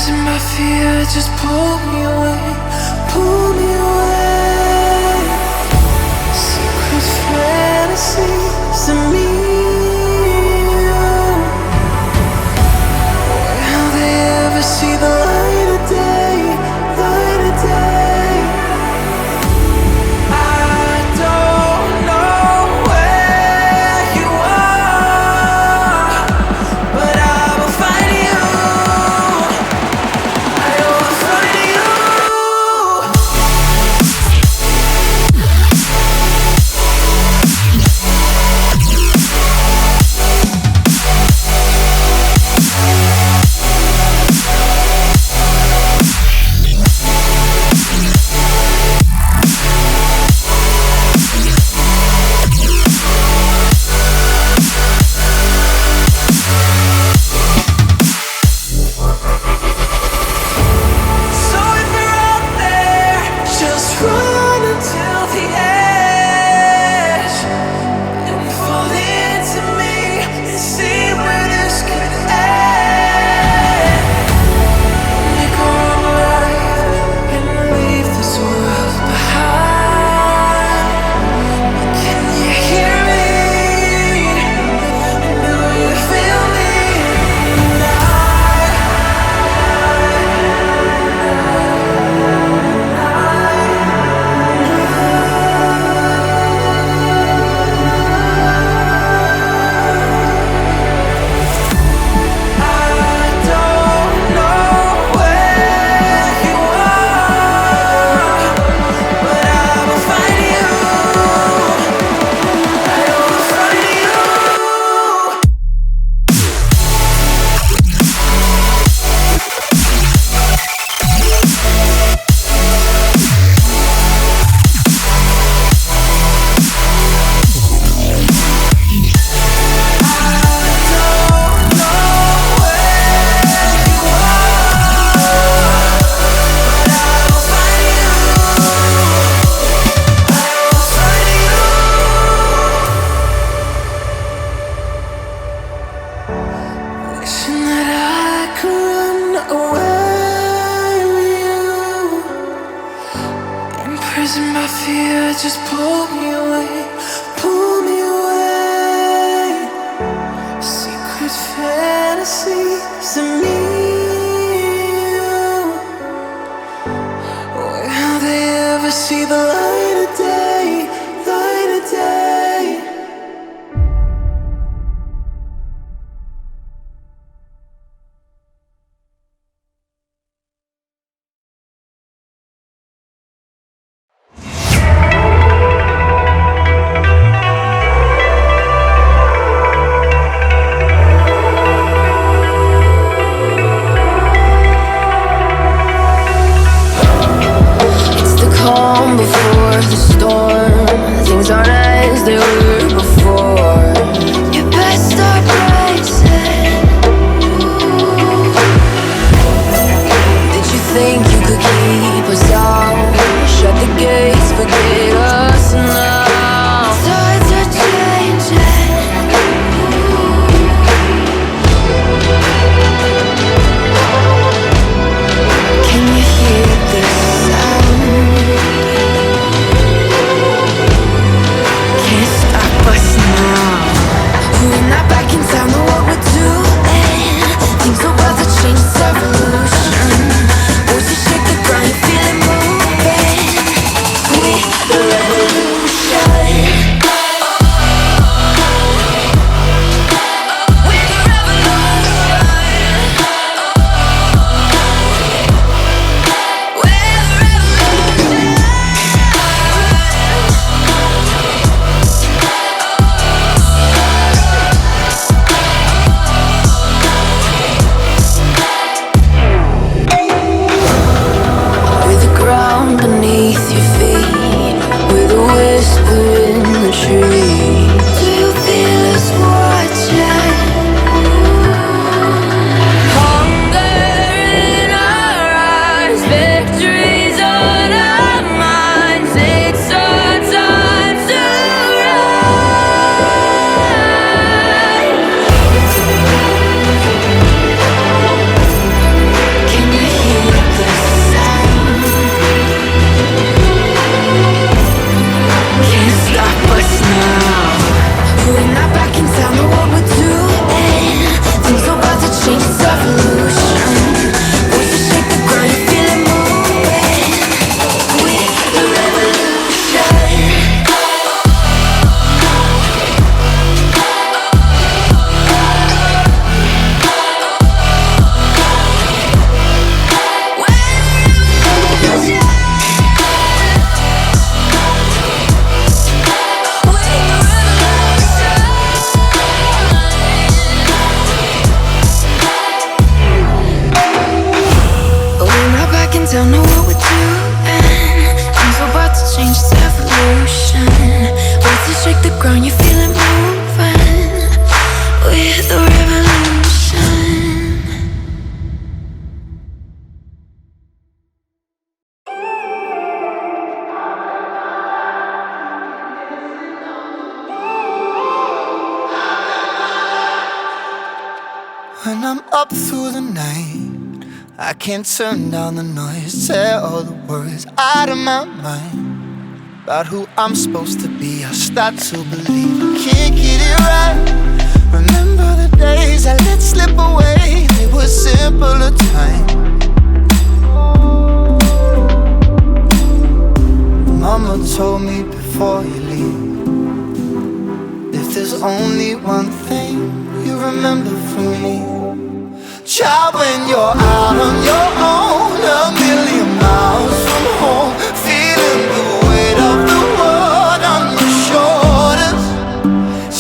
prison my fear, just pull me away, pull me away. Secret fantasies of me. Will they ever see the light of day, light of day? I don't know where you are, but I will find you. I will find you. So if you're out there, just run until the edge and fall into me and see where this could end. Make our own life and leave this world behind. Can you hear me? Do you feel me? I don't know where you are, but I will find you. I will find you. Wishing that I could run away with you. Imprison my fear, just pull me away, pull me away. Secret fantasies of me. Will they ever see the light of day, light of day? It's the calm before the storm. Things aren't as they were before. You best start bracing. Did you think you could keep us out? Shut the gates, forget us now. Tides are changing. Can you hear this sound? Can't stop us now. We're not back in town, know what we're doing. Things are about to change, it's a revolution. Voices shake the ground, you feel it don't know what we're doing. Things are about to change, it's evolution. Once you shake the ground, you feel it moving with the revolution. When I'm up through the night, I can't turn down the noise. Tear all the words out of my mind about who I'm supposed to be. I start to believe I can't get it right. Remember the days I let slip away. They were simpler times. Mama told me before you leave, if there's only one thing you remember from me, child, when you're out on your own, a million miles from home, feeling the weight of the world on your shoulders.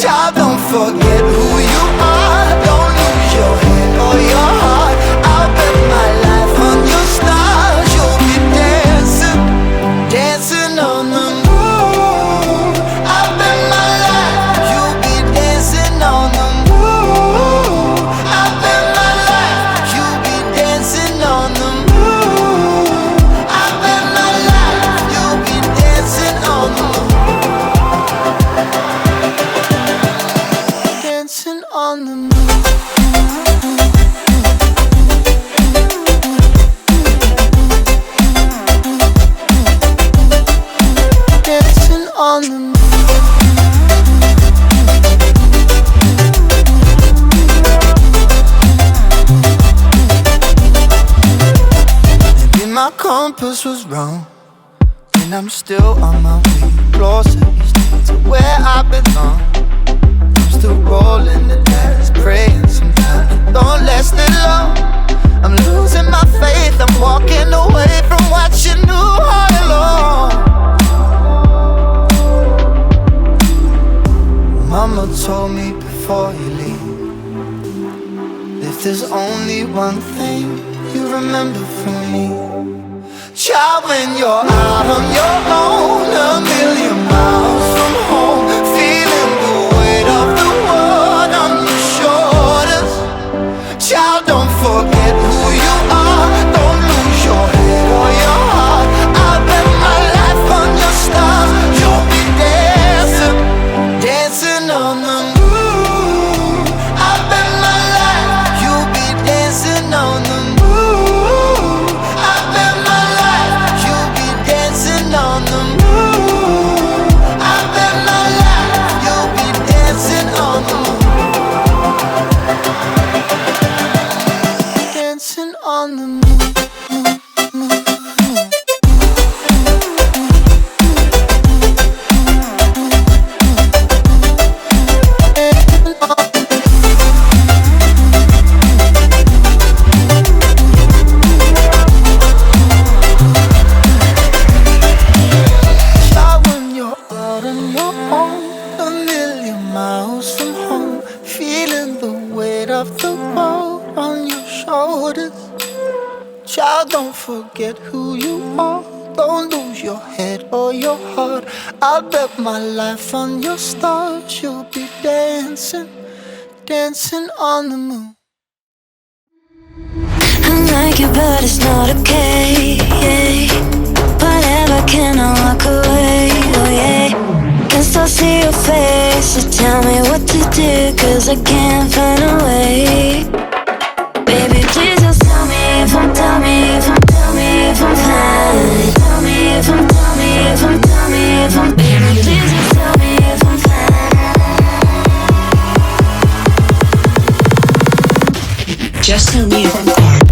Child, don't forget who you are. Don't lose your head or your heart. I'll bet my life on your stars. You'll be dancing, dancing on the moon. I'll bet my life you'll be dancing on the moon. I'll bet my life you'll be dancing on the moon. I'll bet my life you'll be dancing on the moon. Dancing on the moon. Dancing on the moon. Maybe my compass was wrong, and I'm still on my way closer each day to where I belong. I'm still rolling the dice, praying sometimes it don't last that long. I'm losing my faith, I'm walking away from what you knew all along. Mama told me before you leave, if there's only one thing you remember from me, child, when you're out on your own, a million miles from home, feeling the weight of the world on your shoulders. Child, don't forget who you are. Don't lose your head or your heart. I'll bet my life on your stars. You'll be dancing, dancing on the moon. I'll bet my life you'll be dancing on the moon. I'll bet my life you'll be dancing on the moon. I'll bet my life you'll be dancing on the moon. Dancing on the moon. Child, when you're out on your own, a million miles from home, feeling the weight of the world on your shoulders. Child, don't forget who you are. Don't lose your head or your heart. I'll bet my life on your stars. You'll be dancing, dancing on the moon. I like you, but it's not okay. Whatever, can I walk away? Oh yeah. Can still see your face, so tell me what to do, 'cause I can't find a way. Baby, please just tell me if I'm, tell me if I'm, tell me if I'm fine. Tell me if I'm, tell me if I'm, tell me if I'm. Baby, please just tell me if I'm fine. Just tell me if I'm fine.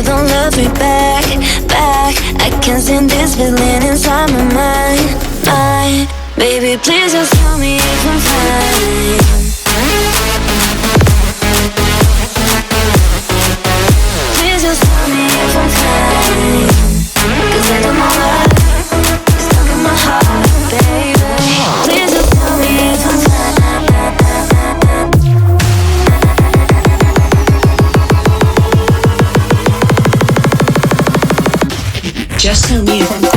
you don't love me back, back. I can't stand this feeling inside my mind. Baby, please just tell me if I'm fine. Please just tell me if I'm fine. 'Cause I don't know why it's stuck in my heart, baby. Please just tell me if I'm fine. Just tell me if I'm